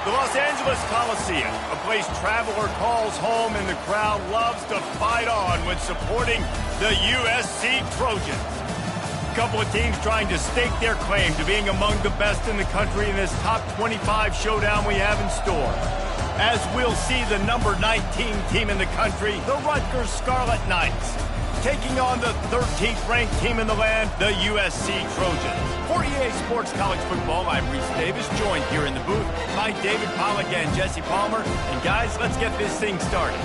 The Los Angeles Coliseum, a place traveler calls home and the crowd loves to fight on when supporting the USC Trojans. A couple of teams trying to stake their claim to being among the best in the country in this top 25 showdown we have in store. As we'll see the number 19 team in the country, the Rutgers Scarlet Knights, taking on the 13th ranked team in the land, the USC Trojans. For EA Sports College Football, I'm Reese Davis, joined here in the booth by David Pollack and Jesse Palmer. And guys, let's get this thing started.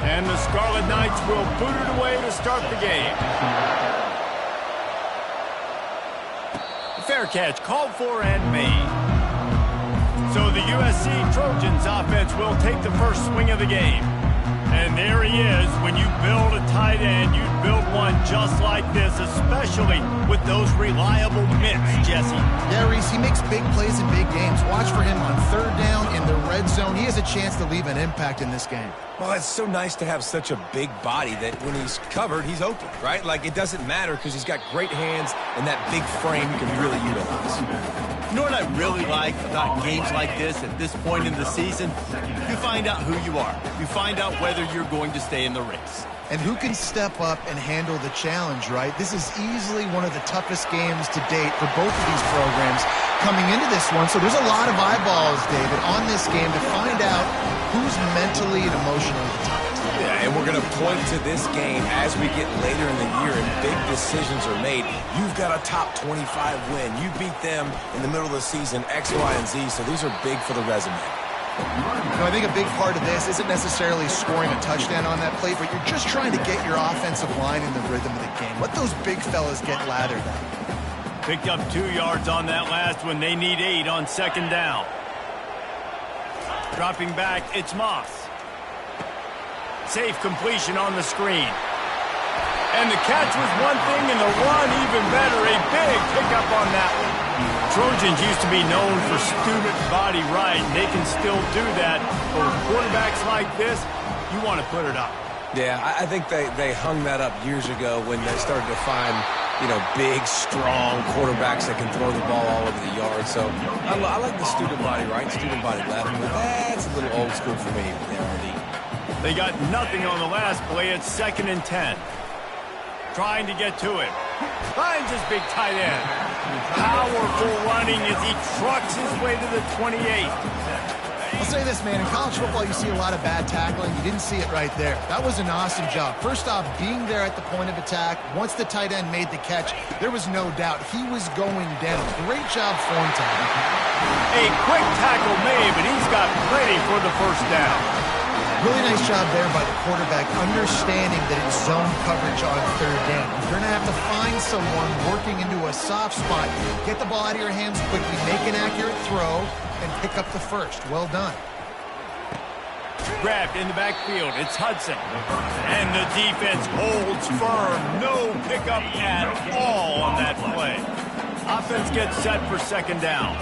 And the Scarlet Knights will boot it away to start the game. Fair catch called for and made. So the USC Trojans offense will take the first swing of the game. And there he is. When you build a tight end, you build one just like this, especially with those reliable mitts, Jesse. Yeah, Reese, he makes big plays in big games. Watch for him on third down in the red zone. He has a chance to leave an impact in this game. Well, it's so nice to have such a big body that when he's covered, he's open, right? Like, it doesn't matter because he's got great hands and that big frame he can really utilize. You know what I really like about games like this at this point in the season? You find out who you are. You find out whether you're going to stay in the race. And who can step up and handle the challenge, right? This is easily one of the toughest games to date for both of these programs coming into this one. So there's a lot of eyeballs, David, on this game to find out who's mentally and emotionally the toughest. Yeah, and we're going to point to this game as we get later in the year and big decisions are made. You've got a top 25 win. You beat them in the middle of the season, X, Y, and Z, so these are big for the resume. I think a big part of this isn't necessarily scoring a touchdown on that play, but you're just trying to get your offensive line in the rhythm of the game. Let those big fellas get lathered up. Picked up 2 yards on that last one. They need 8 on second down. Dropping back, it's Moss. Safe completion on the screen. And the catch was one thing, and the run even better. A big pickup on that one. Trojans used to be known for student body right, and they can still do that. But with quarterbacks like this, you want to put it up. Yeah, I think they hung that up years ago when they started to find, you know, big, strong quarterbacks that can throw the ball all over the yard. So I like the student body right, student body left, but that's a little old school for me, RD. They got nothing on the last play. It's 2nd and 10. Trying to get to him. Finds his big tight end. Powerful running as he trucks his way to the 28. I'll say this, man. In college football, you see a lot of bad tackling. You didn't see it right there. That was an awesome job. First off, being there at the point of attack. Once the tight end made the catch, there was no doubt he was going down. Great job form time. A quick tackle made, but he's got plenty for the first down. Really nice job there by the quarterback, understanding that it's zone coverage on third down. You're going to have to find someone working into a soft spot. Get the ball out of your hands quickly, make an accurate throw, and pick up the first. Well done. Grabbed in the backfield. It's Hudson. And the defense holds firm. No pickup at all on that play. Offense gets set for second down.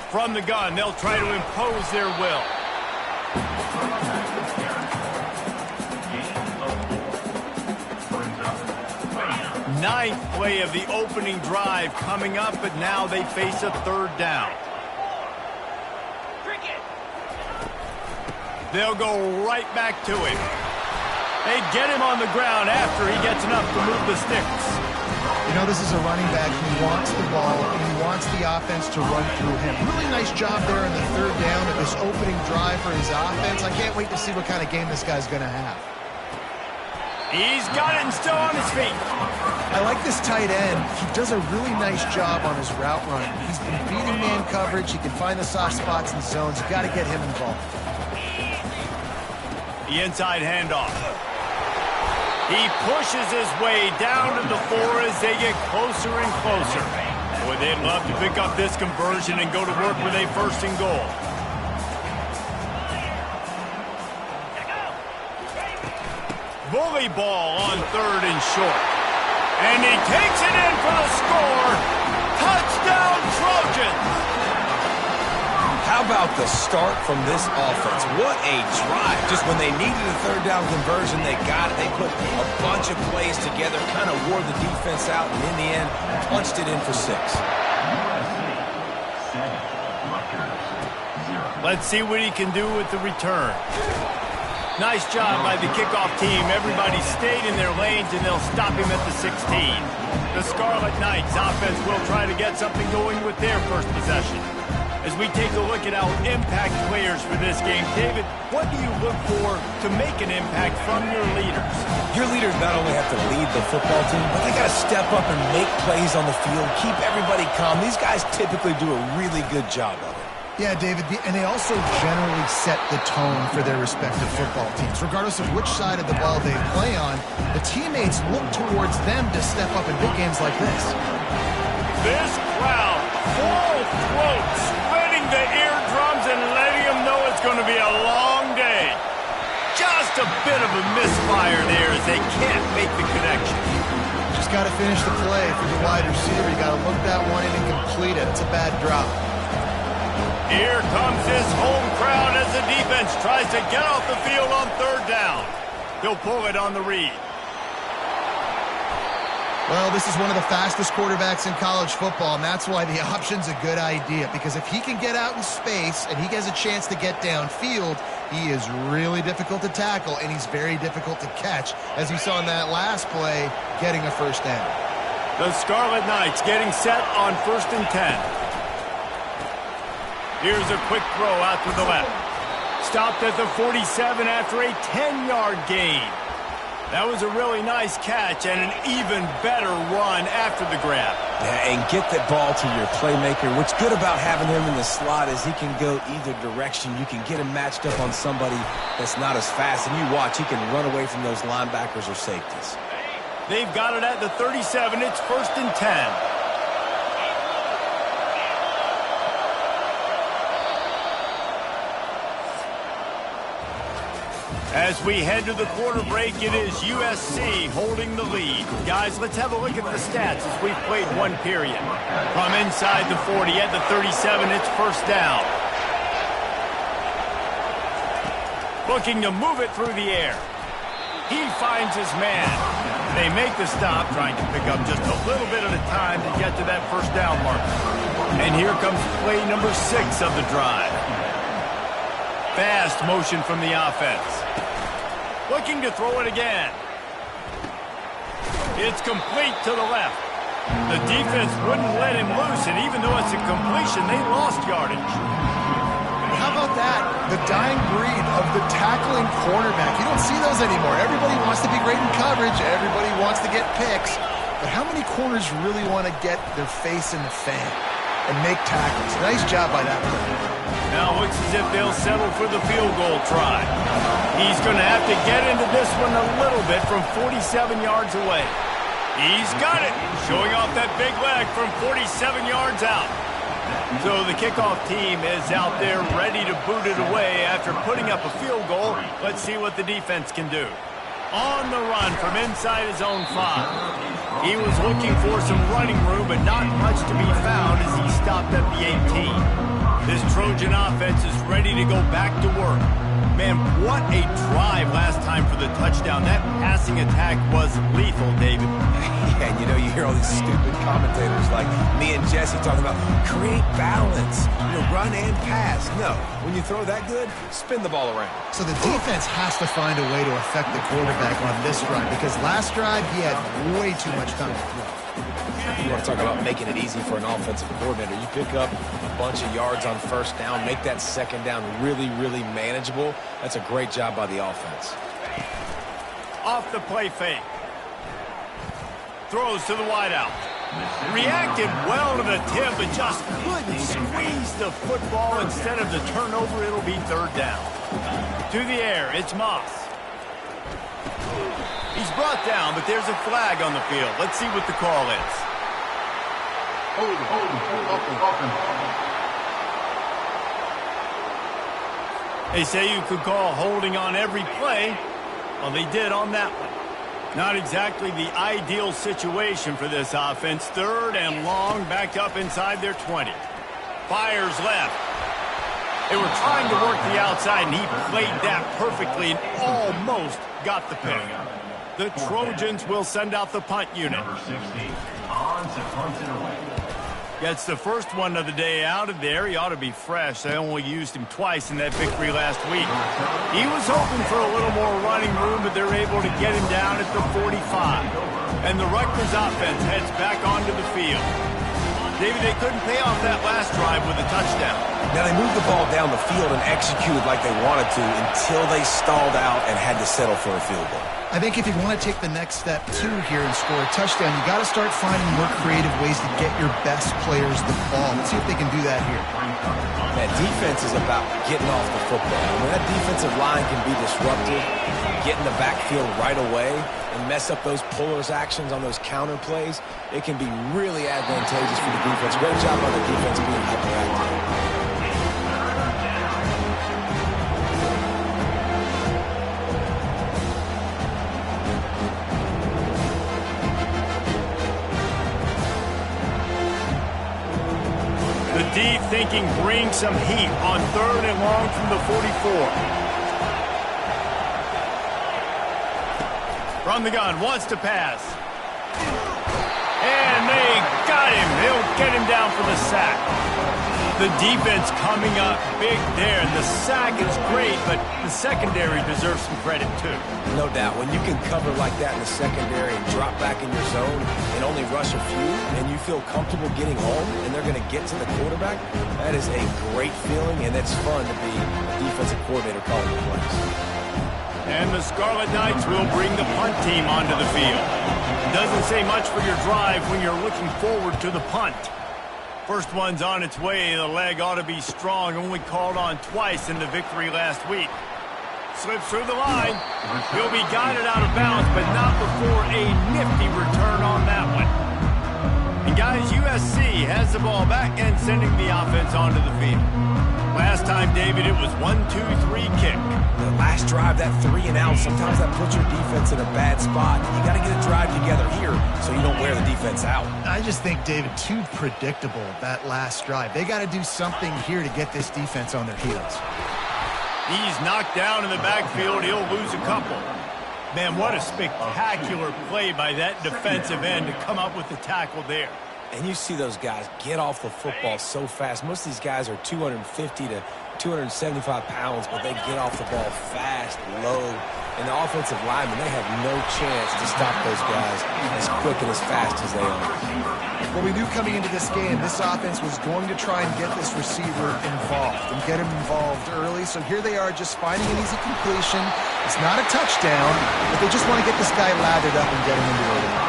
From the gun, they'll try to impose their will. Ninth play of the opening drive coming up, but now they face a third down. They'll go right back to him. They get him on the ground after he gets enough to move the sticks. You know, this is a running back who wants the ball and he wants the offense to run through him. Really nice job there in the third down of this opening drive for his offense. I can't wait to see what kind of game this guy's going to have. He's got it and still on his feet. I like this tight end. He does a really nice job on his route running. He's been beating man coverage. He can find the soft spots and zones. You got to get him involved. The inside handoff. He pushes his way down to the 4 as they get closer and closer. Boy, they'd love to pick up this conversion and go to work with a 1st and goal. early ball on 3rd and short. And he takes it in for the score. Touchdown, Trojans! How about the start from this offense? What a drive. Just when they needed a 3rd down conversion, they got it. They put a bunch of plays together, kind of wore the defense out, and in the end, punched it in for 6. Let's see what he can do with the return. Nice job by the kickoff team. Everybody stayed in their lanes, and they'll stop him at the 16. The Scarlet Knights offense will try to get something going with their first possession. As we take a look at our impact players for this game, David, what do you look for to make an impact from your leaders? Your leaders not only have to lead the football team, but they got to step up and make plays on the field, keep everybody calm. These guys typically do a really good job of it. Yeah, David, and they also generally set the tone for their respective football teams. Regardless of which side of the ball they play on, the teammates look towards them to step up in big games like this. This crowd, full throat, spreading the eardrums and letting them know it's going to be a long day. Just a bit of a misfire there as they can't make the connection. Just got to finish the play for the wide receiver. You got to look that one in and complete it. It's a bad drop. Here comes his home crowd as the defense tries to get off the field on 3rd down. He'll pull it on the read. Well, this is one of the fastest quarterbacks in college football, and that's why the option's a good idea, because if he can get out in space and he has a chance to get downfield, he is really difficult to tackle, and he's very difficult to catch, as you saw in that last play, getting a 1st down. The Scarlet Knights getting set on 1st and 10. Here's a quick throw out to the left. Stopped at the 47 after a 10-yard gain. That was a really nice catch and an even better run after the grab. Yeah, and get the ball to your playmaker. What's good about having him in the slot is he can go either direction. You can get him matched up on somebody that's not as fast, and you watch, he can run away from those linebackers or safeties. They've got it at the 37. It's 1st and 10. As we head to the quarter break, it is USC holding the lead. Guys, let's have a look at the stats as we've played one period. From inside the 40 at the 37, it's 1st down. Looking to move it through the air. He finds his man. They make the stop, trying to pick up just a little bit at a time to get to that 1st down mark. And here comes play number 6 of the drive. Fast motion from the offense. Looking to throw it again. It's complete to the left. The defense wouldn't let him loose, and even though it's a completion, they lost yardage. How about that? The dying breed of the tackling cornerback. You don't see those anymore. Everybody wants to be great in coverage. Everybody wants to get picks. But how many corners really want to get their face in the fan and make tackles? Nice job by that player. Now looks as if they'll settle for the field goal try. He's going to have to get into this one a little bit from 47 yards away. He's got it, showing off that big leg from 47 yards out. So the kickoff team is out there ready to boot it away after putting up a field goal. Let's see what the defense can do. On the run from inside his own 5. He was looking for some running room, but not much to be found as he stopped at the 18. This Trojan offense is ready to go back to work. Man, what a drive last time for the touchdown. That passing attack was lethal, David. Yeah, and you hear all these stupid commentators like me and Jesse talking about create balance, run and pass. No, when you throw that good, spin the ball around. So the defense has to find a way to affect the quarterback on this drive, because last drive he had way too much time to throw. You want to talk about making it easy for an offensive coordinator. You pick up a bunch of yards on 1st down, make that 2nd down really, really manageable. That's a great job by the offense. Off the play fake. Throws to the wideout. Reacted well to the tip, but just couldn't squeeze the football. Instead of the turnover, it'll be 3rd down. To the air, it's Moss. He's brought down, but there's a flag on the field. Let's see what the call is. They say you could call holding on every play. Well, they did on that one. Not exactly the ideal situation for this offense. 3rd and long, backed up inside their 20. Fires left. They were trying to work the outside, and he played that perfectly and almost got the pick. The Trojans will send out the punt unit. Number 60, on to punt it away. Gets the first one of the day out of there. He ought to be fresh. They only used him twice in that victory last week. He was hoping for a little more running room, but they're able to get him down at the 45. And the Rutgers offense heads back onto the field. David, they couldn't pay off that last drive with a touchdown. Now, they moved the ball down the field and executed like they wanted to until they stalled out and had to settle for a field goal. I think if you want to take the next step, too, here and score a touchdown, you got to start finding more creative ways to get your best players the ball. Let's see if they can do that here. That defense is about getting off the football. When that defensive line can be disrupted, get in the backfield right away, and mess up those pullers actions on those counter plays, it can be really advantageous for the defense. Great job on the defense being hyperactive. The deep thinking brings some heat on 3rd and long from the 44. From the gun, wants to pass. And they got him. They'll get him down for the sack. The defense coming up big there. The sack is great, but the secondary deserves some credit too. No doubt. When you can cover like that in the secondary and drop back in your zone and only rush a few, and you feel comfortable getting home, and they're going to get to the quarterback, that is a great feeling, and it's fun to be a defensive coordinator calling the plays. And the Scarlet Knights will bring the punt team onto the field. It doesn't say much for your drive when you're looking forward to the punt. First one's on its way. The leg ought to be strong. Only called on twice in the victory last week. Slips through the line. He'll be guided out of bounds, but not before a nifty return on that one. And guys, USC has the ball back and sending the offense onto the field. Last time, David, it was 1-2-3 kick. The last drive, that 3 and out, sometimes that puts your defense in a bad spot. You got to get a drive together here so you don't wear the defense out. I just think, David, too predictable, that last drive. They got to do something here to get this defense on their heels. He's knocked down in the backfield. He'll lose a couple. Man, what a spectacular play by that defensive end to come up with the tackle there. And you see those guys get off the football so fast. Most of these guys are 250 to 275 pounds, but they get off the ball fast, low. And the offensive linemen, they have no chance to stop those guys as quick and as fast as they are. Well, we knew coming into this game, this offense was going to try and get this receiver involved and get him involved early. So here they are just finding an easy completion. It's not a touchdown, but they just want to get this guy lathered up and get him into the lead.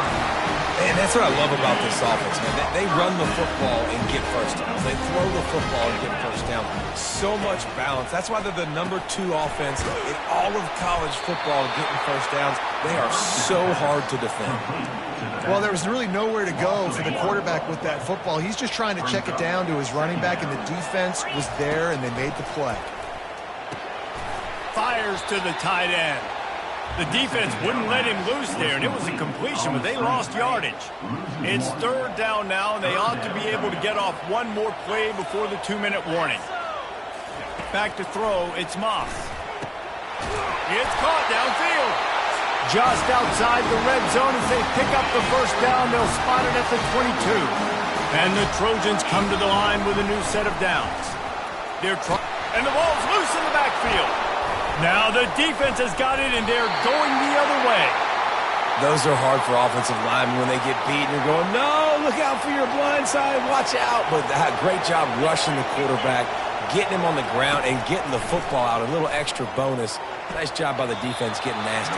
And that's what I love about this offense, man. They run the football and get first downs. They throw the football and get first down. So much balance. That's why they're the #2 offense in all of college football getting first downs. They are so hard to defend. Well, there was really nowhere to go for the quarterback with that football. He's just trying to check it down to his running back, and the defense was there, and they made the play. Fires to the tight end. The defense wouldn't let him loose there, and it was a completion, but they lost yardage. It's 3rd down now, and they ought to be able to get off one more play before the 2-minute warning. Back to throw, it's Moss. It's caught downfield. Just outside the red zone as they pick up the first down. They'll spot it at the 22. And the Trojans come to the line with a new set of downs. And the ball's loose in the backfield. Now the defense has got it, and they're going the other way. Those are hard for offensive linemen when they get beat, and you're going, no, look out for your blind side, watch out. But great job rushing the quarterback, getting him on the ground, and getting the football out. A little extra bonus. Nice job by the defense getting nasty.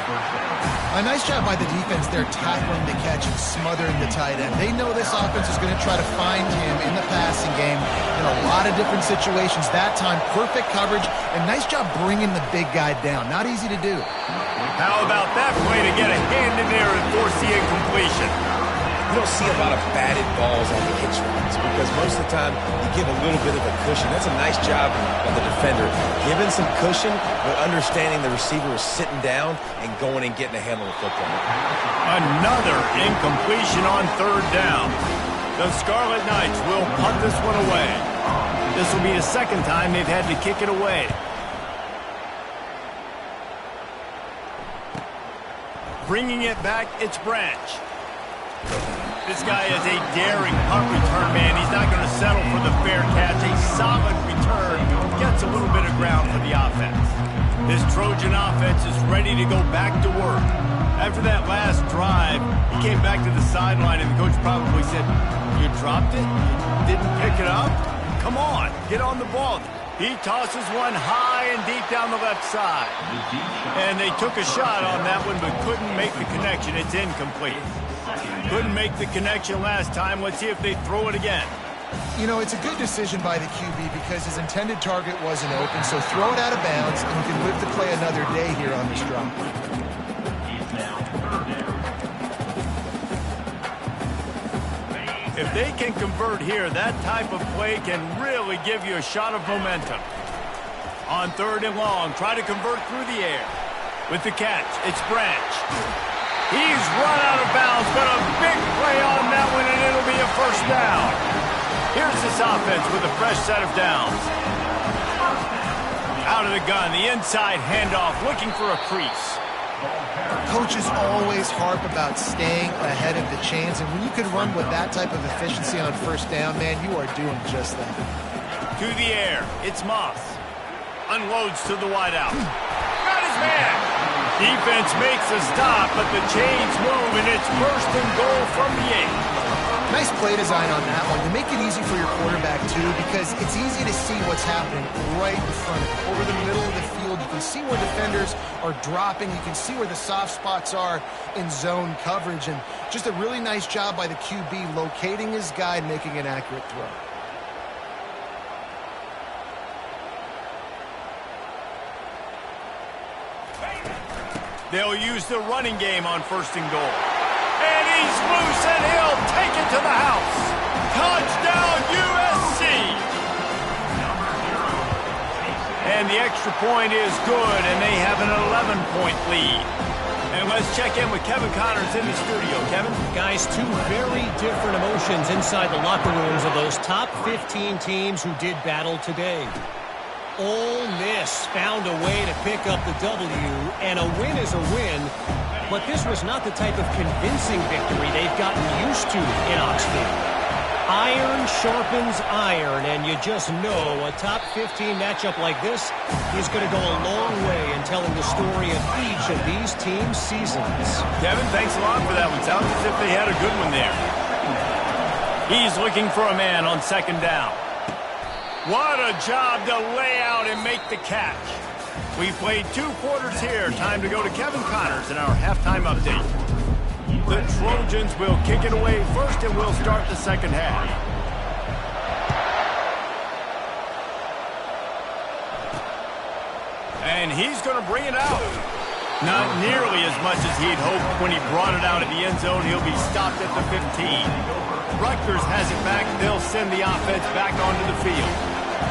A nice job by the defense there tackling the catch and smothering the tight end. They know this offense is going to try to find him in the passing game in a lot of different situations. That time, perfect coverage, and nice job bringing the big guy down. Not easy to do. How about that play to get a hand in there and force the incompletion? you don't see a lot of batted balls on the hitch routes because most of the time you give a little bit of a cushion. That's a nice job of the defender, giving some cushion, but understanding the receiver is sitting down and going and getting a handle of the football. Another incompletion on third down. The Scarlet Knights will punt this one away. This will be the second time they've had to kick it away. Bringing it back, it's Branch. This guy is a daring punt return man. He's not going to settle for the fair catch. A solid return gets a little bit of ground for the offense. This Trojan offense is ready to go back to work. After that last drive, he came back to the sideline, and the coach probably said, "You dropped it? You didn't pick it up? Come on, get on the ball." He tosses one high and deep down the left side. And they took a shot on that one, but couldn't make the connection. It's incomplete. Couldn't make the connection last time. Let's see if they throw it again. You know, it's a good decision by the QB because his intended target wasn't open, so throw it out of bounds, and you can live to play another day here on this drive. If they can convert here, that type of play can really give you a shot of momentum. On third and long, try to convert through the air. With the catch, it's Branch. He's run out of bounds, but a big play on that one, and it'll be a first down. Here's this offense with a fresh set of downs. Out of the gun, the inside handoff, looking for a crease. Coaches always harp about staying ahead of the chains, and when you can run with that type of efficiency on first down, man, you are doing just that. To the air, it's Moss. Unloads to the wideout. Got his man. Defense makes a stop, but the chains move, and it's first and goal from the 8. Nice play design on that one. You make it easy for your quarterback, too, because it's easy to see what's happening right in front of you. Over the middle of the field, you can see where defenders are dropping. You can see where the soft spots are in zone coverage. And just a really nice job by the QB locating his guy and making an accurate throw. They'll use the running game on first and goal. And he's loose, and he'll take it to the house. Touchdown, USC! And the extra point is good, and they have an 11-point lead. And let's check in with Kevin Connors in the studio. Kevin? Guys, two very different emotions inside the locker rooms of those top 15 teams who did battle today. Ole Miss found a way to pick up the W, and a win is a win, but this was not the type of convincing victory they've gotten used to in Oxford. Iron sharpens iron, and you just know a top 15 matchup like this is going to go a long way in telling the story of each of these teams' seasons. Kevin, thanks a lot for that one. Sounds as if they had a good one there. He's looking for a man on second down. What a job to lay out and make the catch. We've played 2 quarters here. Time to go to Kevin Connors in our halftime update. The Trojans will kick it away first, and we'll start the second half. And he's going to bring it out. Not nearly as much as he'd hoped when he brought it out at the end zone. He'll be stopped at the 15. Rutgers has it back. They'll send the offense back onto the field.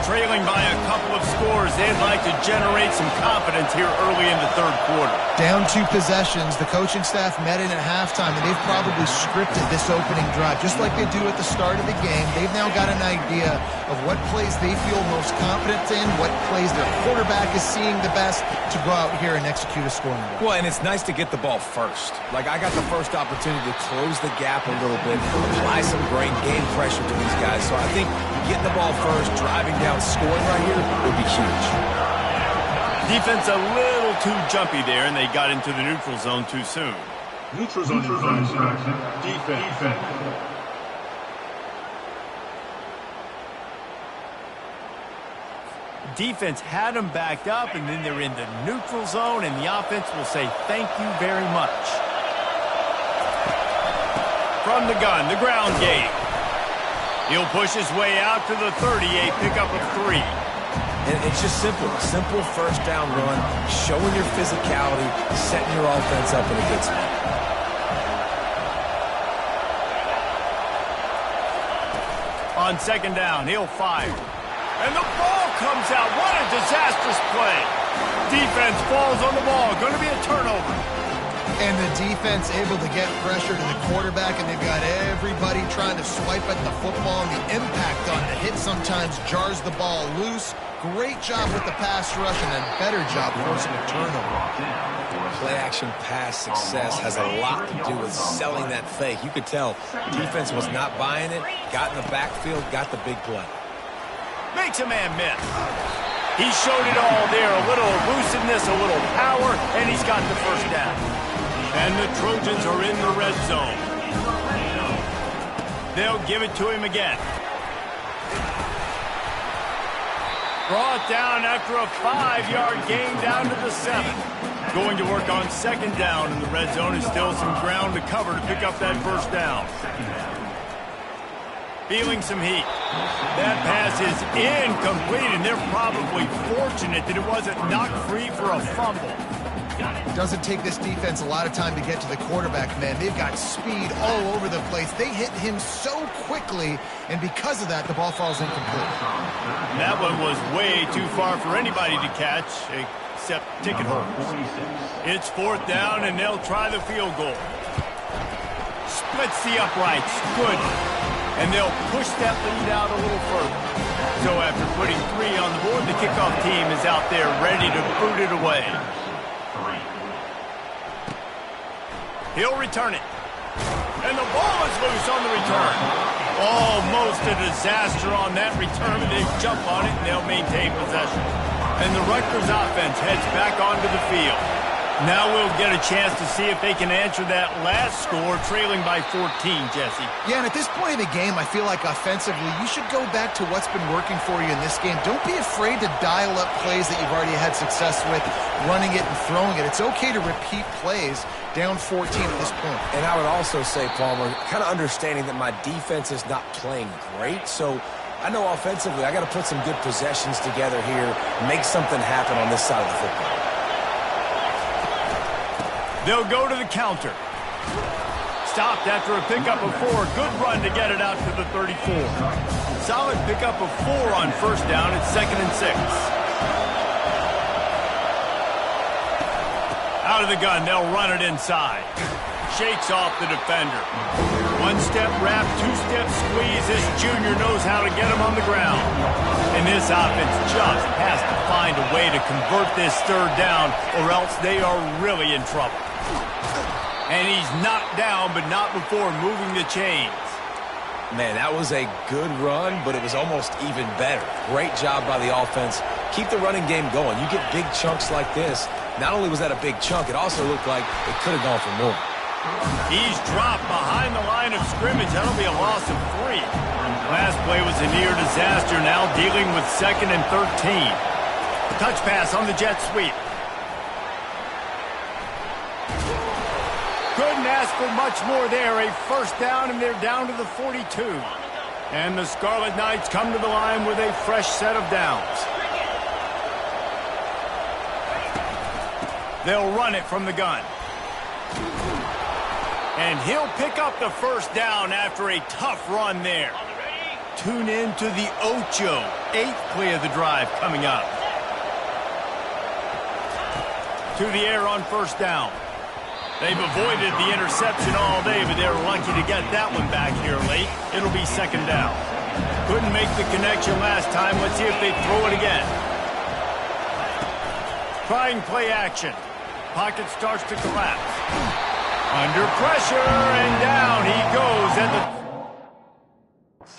Trailing by a couple of scores, they'd like to generate some confidence here early in the third quarter. Down 2 possessions, the coaching staff met in at halftime, and they've probably scripted this opening drive, just like they do at the start of the game. They've now got an idea of what plays they feel most confident in, what plays their quarterback is seeing the best to go out here and execute a scoring drive. Well, and it's nice to get the ball first. Like, I got the first opportunity to close the gap a little bit, apply some great game pressure to these guys. So I think getting the ball first, driving down, scoring right here would be huge. Defense a little too jumpy there, and they got into the neutral zone too soon. Neutral zone infraction. Defense. Defense had them backed up, and then they're in the neutral zone, and the offense will say thank you very much. From the gun, the ground game. He'll push his way out to the 38, pickup of 3. And it's just simple. Simple first down run, showing your physicality, setting your offense up in a good spot. On second down, he'll fire. And the ball comes out. What a disastrous play. Defense falls on the ball. Going to be a turnover. And the defense able to get pressure to the quarterback, and they've got everybody trying to swipe at the football, and the impact on the hit sometimes jars the ball loose. Great job with the pass rush, and a better job forcing a turnover. Play-action pass success has a lot to do with selling that fake. You could tell defense was not buying it, got in the backfield, got the big play. Makes a man miss. He showed it all there. A little elusiveness, a little power, and he's got the first down. And the Trojans are in the red zone. They'll give it to him again. Brought down after a 5-yard gain down to the 7. Going to work on second down in the red zone. Is still some ground to cover to pick up that first down. Feeling some heat. That pass is incomplete, and they're probably fortunate that it wasn't knocked free for a fumble. Doesn't take this defense a lot of time to get to the quarterback, man. They've got speed all over the place. They hit him so quickly, and because of that, the ball falls incomplete. That one was way too far for anybody to catch, except ticket holders. It's fourth down, and they'll try the field goal. Splits the uprights. Good. And they'll push that lead out a little further. So after putting 3 on the board, the kickoff team is out there ready to boot it away. He'll return it. And the ball is loose on the return. Almost a disaster on that return. They jump on it, and they'll maintain possession. And the Rutgers offense heads back onto the field. Now we'll get a chance to see if they can answer that last score, trailing by 14, Jesse. Yeah, and at this point in the game, I feel like offensively, you should go back to what's been working for you in this game. Don't be afraid to dial up plays that you've already had success with, running it and throwing it. It's okay to repeat plays down 14 at this point. And I would also say, Palmer, kind of understanding that my defense is not playing great, so I know offensively I got to put some good possessions together here, make something happen on this side of the football. They'll go to the counter. Stopped after a pickup of 4. Good run to get it out to the 34. Solid pickup of 4 on first down. It's 2nd and 6. Out of the gun, they'll run it inside. Shakes off the defender. 1-step wrap, 2-step squeeze. This junior knows how to get him on the ground. And this offense just has to find a way to convert this third down, or else they are really in trouble. And he's knocked down, but not before moving the chains. Man, that was a good run, but it was almost even better. Great job by the offense. Keep the running game going. You get big chunks like this. Not only was that a big chunk, it also looked like it could have gone for more. He's dropped behind the line of scrimmage. That'll be a loss of 3. Last play was a near disaster. Now dealing with 2nd and 13. Touch pass on the jet sweep. Couldn't ask for much more there. A first down, and they're down to the 42. And the Scarlet Knights come to the line with a fresh set of downs. They'll run it from the gun. And he'll pick up the first down after a tough run there. Tune in to the Ocho. 8th play of the drive coming up. To the air on first down. They've avoided the interception all day, but they're lucky to get that one back here late. It'll be 2nd down. Couldn't make the connection last time. Let's see if they throw it again. Trying play action. Pocket starts to collapse. Under pressure, and down he goes at the...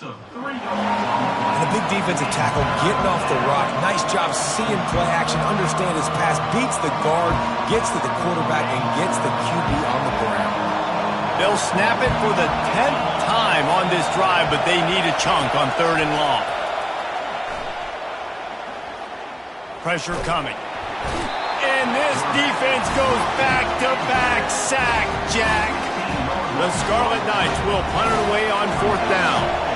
And a big defensive tackle getting off the rock. Nice job seeing play action, understand his pass, beats the guard, gets to the quarterback, and gets the QB on the ground. They'll snap it for the 10th time on this drive, but they need a chunk on 3rd and long. Pressure coming. And this defense goes back-to-back sack, Jack. The Scarlet Knights will punt it away on 4th down.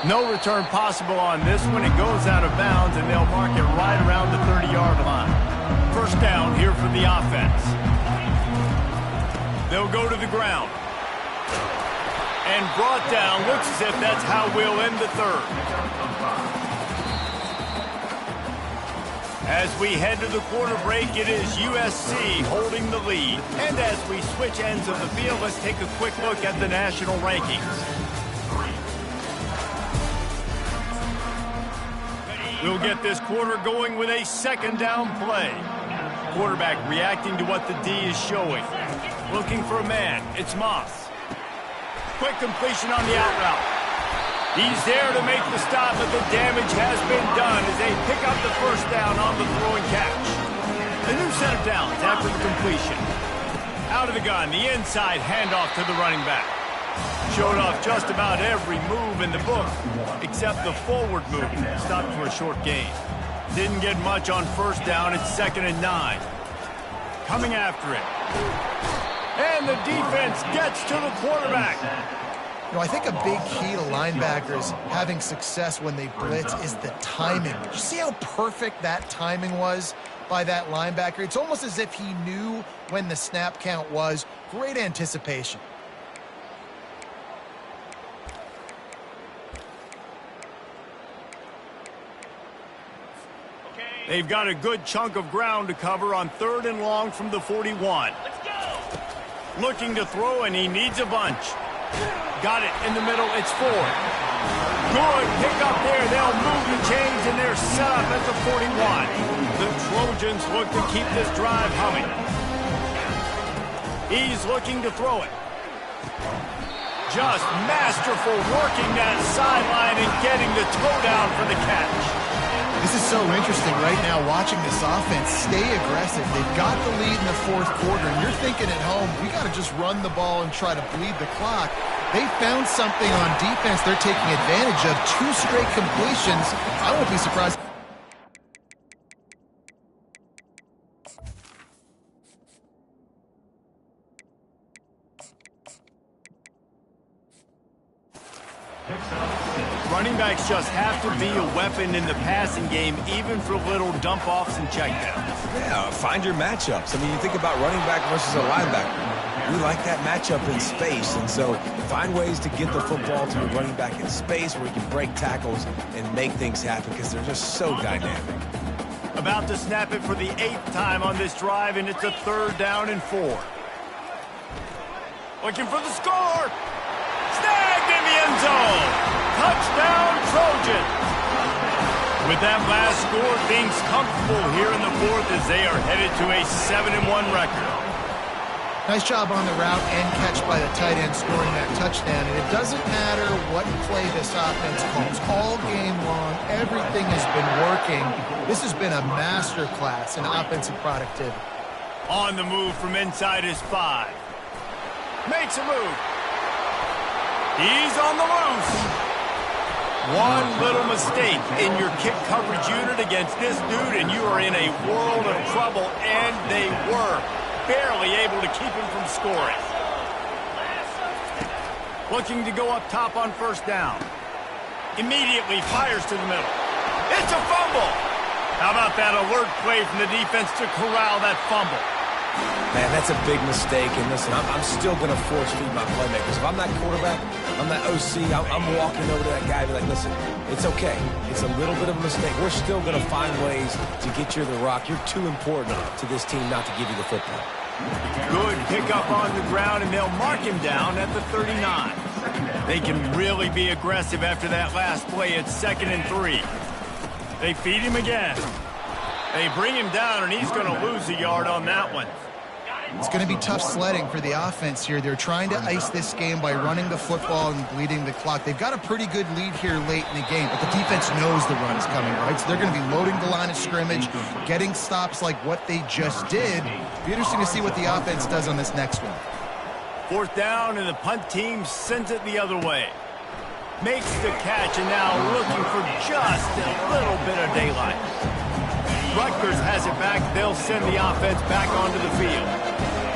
No return possible on this one. It goes out of bounds, and they'll mark it right around the 30-yard line. First down here for the offense. They'll go to the ground. And brought down. Looks as if that's how we'll end the third. As we head to the quarter break, it is USC holding the lead. And as we switch ends of the field, let's take a quick look at the national rankings. We'll get this quarter going with a second down play. Quarterback reacting to what the D is showing. Looking for a man. It's Moss. Quick completion on the out route. He's there to make the stop, but the damage has been done as they pick up the first down on the throw and catch. A new set of downs after the completion. Out of the gun, the inside handoff to the running back. Showed off just about every move in the book, except the forward move. Stopped for a short gain. Didn't get much on first down. It's 2nd and 9. Coming after it. And the defense gets to the quarterback. You know, I think a big key to linebackers having success when they blitz is the timing. Did you see how perfect that timing was by that linebacker? It's almost as if he knew when the snap count was. Great anticipation. They've got a good chunk of ground to cover on 3rd and long from the 41. Let's go! Looking to throw, and he needs a bunch. Got it in the middle. It's Ford. Good pick up there. They'll move the chains, and they're set up at the 41. The Trojans look to keep this drive humming. He's looking to throw it. Just masterful working that sideline and getting the toe down for the catch. This is so interesting right now, watching this offense stay aggressive. They've got the lead in the 4th quarter, and you're thinking at home, we got to just run the ball and try to bleed the clock. They found something on defense they're taking advantage of. 2 straight completions. I won't be surprised. Running backs just have to be a weapon in the passing game, even for little dump-offs and checkdowns. Yeah, find your matchups. I mean, you think about running back versus a linebacker. We like that matchup in space, and so find ways to get the football to the running back in space where he can break tackles and make things happen because they're just so dynamic. About to snap it for the 8th time on this drive, and it's a 3rd down and 4. Looking for the score. Snagged in the end zone. Touchdown, Trojans! With that last score, things comfortable here in the 4th as they are headed to a 7-1 record. Nice job on the route and catch by the tight end scoring that touchdown. And it doesn't matter what play this offense calls. All game long, everything has been working. This has been a masterclass in offensive productivity. On the move from inside his 5. Makes a move. He's on the loose. One little mistake in your kick coverage unit against this dude, and you are in a world of trouble, and they were barely able to keep him from scoring. Looking to go up top on first down. Immediately fires to the middle. It's a fumble. How about that alert play from the defense to corral that fumble? Man, that's a big mistake. And listen, I'm still going to force feed my playmakers. If I'm that quarterback, I'm that OC, I'm walking over to that guy and be like, listen, it's okay. It's a little bit of a mistake. We're still going to find ways to get you the rock. You're too important to this team not to give you the football. Good pickup on the ground, and they'll mark him down at the 39. They can really be aggressive after that last play. It's 2nd and 3. They feed him again. They bring him down, and he's going to lose a yard on that one. It's going to be tough sledding for the offense here. They're trying to ice this game by running the football and bleeding the clock. They've got a pretty good lead here late in the game, but the defense knows the run is coming, right? So they're going to be loading the line of scrimmage, getting stops like what they just did. Be interesting to see what the offense does on this next one. 4th down, and the punt team sends it the other way. Makes the catch, and now looking for just a little bit of daylight. Rutgers has it back. They'll send the offense back onto the field.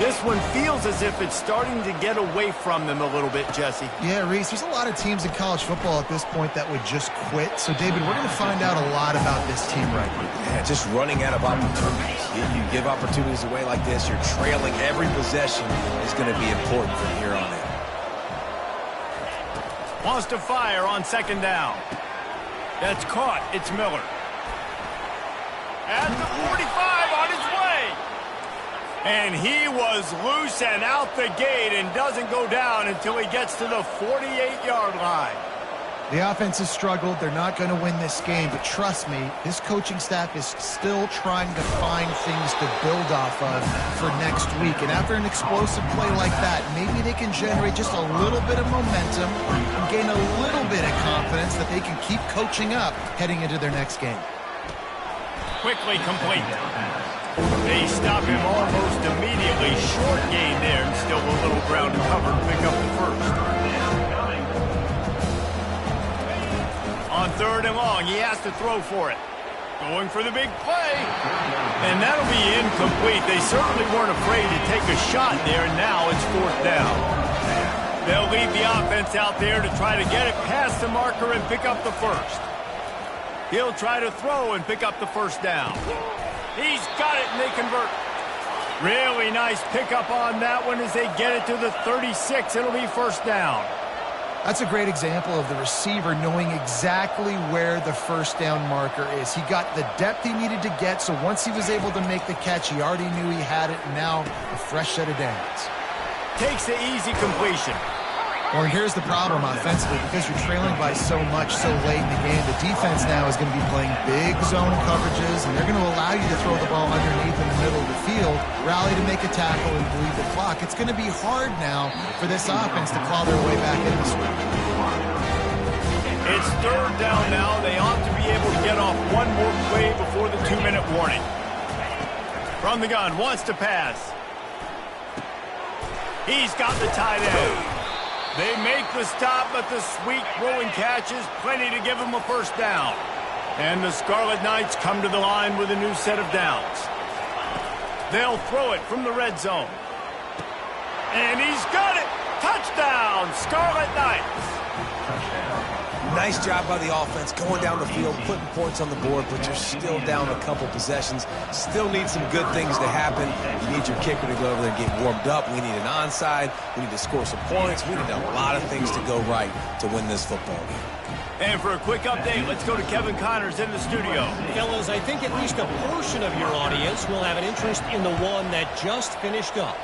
This one feels as if it's starting to get away from them a little bit, Jesse. Yeah, Reese, there's a lot of teams in college football at this point that would just quit. So, David, we're going to find out a lot about this team right now. Yeah, just running out of opportunities. You give opportunities away like this, you're trailing every possession is going to be important from here on in. Wants to fire on second down. That's caught. It's Miller. At the 45 on his way. And he was loose and out the gate and doesn't go down until he gets to the 48-yard line. The offense has struggled. They're not going to win this game, but trust me, this coaching staff is still trying to find things to build off of for next week. And after an explosive play like that, maybe they can generate just a little bit of momentum and gain a little bit of confidence that they can keep coaching up heading into their next game. Quickly complete. They stop him almost immediately. Short gain there and still a little ground to cover to pick up the first. On third and long, he has to throw for it. Going for the big play. And that'll be incomplete. They certainly weren't afraid to take a shot there, and now it's fourth down. They'll leave the offense out there to try to get it past the marker and pick up the first. He'll try to throw and pick up the first down. He's got it, and they convert. Really nice pickup on that one as they get it to the 36. It'll be first down. That's a great example of the receiver knowing exactly where the first down marker is. He got the depth he needed to get, so once he was able to make the catch, he already knew he had it, and now a fresh set of downs. Takes the easy completion. Well, here's the problem offensively. Because you're trailing by so much so late in the game, the defense now is going to be playing big zone coverages, and they're going to allow you to throw the ball underneath in the middle of the field, rally to make a tackle, and bleed the clock. It's going to be hard now for this offense to claw their way back in this one. It's third down now. They ought to be able to get off one more play before the 2-minute warning. From the gun, wants to pass. He's got the tight end. They make the stop, but the sweet throwing catch is plenty to give them a first down. And the Scarlet Knights come to the line with a new set of downs. They'll throw it from the red zone. And he's got it! Touchdown, Scarlet Knights! Nice job by the offense going down the field, putting points on the board, but you're still down a couple possessions. Still need some good things to happen. You need your kicker to go over there and get warmed up. We need an onside. We need to score some points. We need a lot of things to go right to win this football game. And for a quick update, let's go to Kevin Connors in the studio. Fellas, I think at least a portion of your audience will have an interest in the one that just finished up.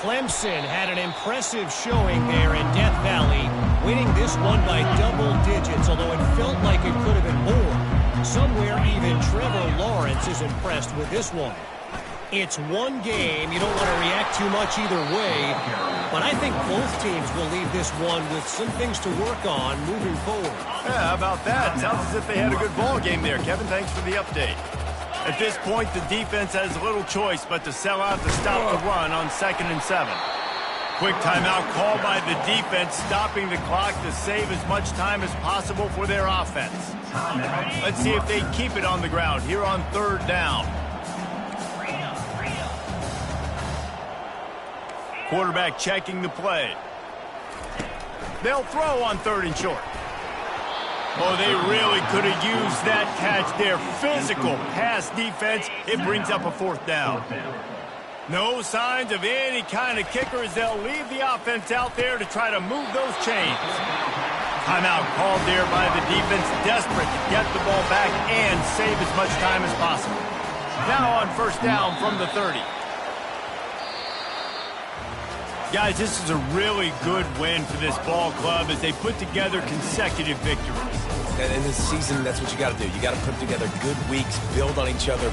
Clemson had an impressive showing there in Death Valley, winning this one by double digits, although it felt like it could have been more. Somewhere even Trevor Lawrence is impressed with this one. It's one game. You don't want to react too much either way, but I think both teams will leave this one with some things to work on moving forward. Yeah, how about that? Sounds as if they had a good ball game there. Kevin, thanks for the update. At this point, the defense has little choice but to sell out to stop the run on 2nd and 7. Quick timeout called by the defense, stopping the clock to save as much time as possible for their offense. Let's see if they keep it on the ground here on third down. Quarterback checking the play. They'll throw on third and short. Oh, they really could have used that catch there. Physical pass defense. It brings up a fourth down. No signs of any kind of kicker as they'll leave the offense out there to try to move those chains. Timeout called there by the defense, desperate to get the ball back and save as much time as possible. Now on first down from the 30. Guys, this is a really good win for this ball club as they put together consecutive victories. And in this season, that's what you got to do. You got to put together good weeks, build on each other,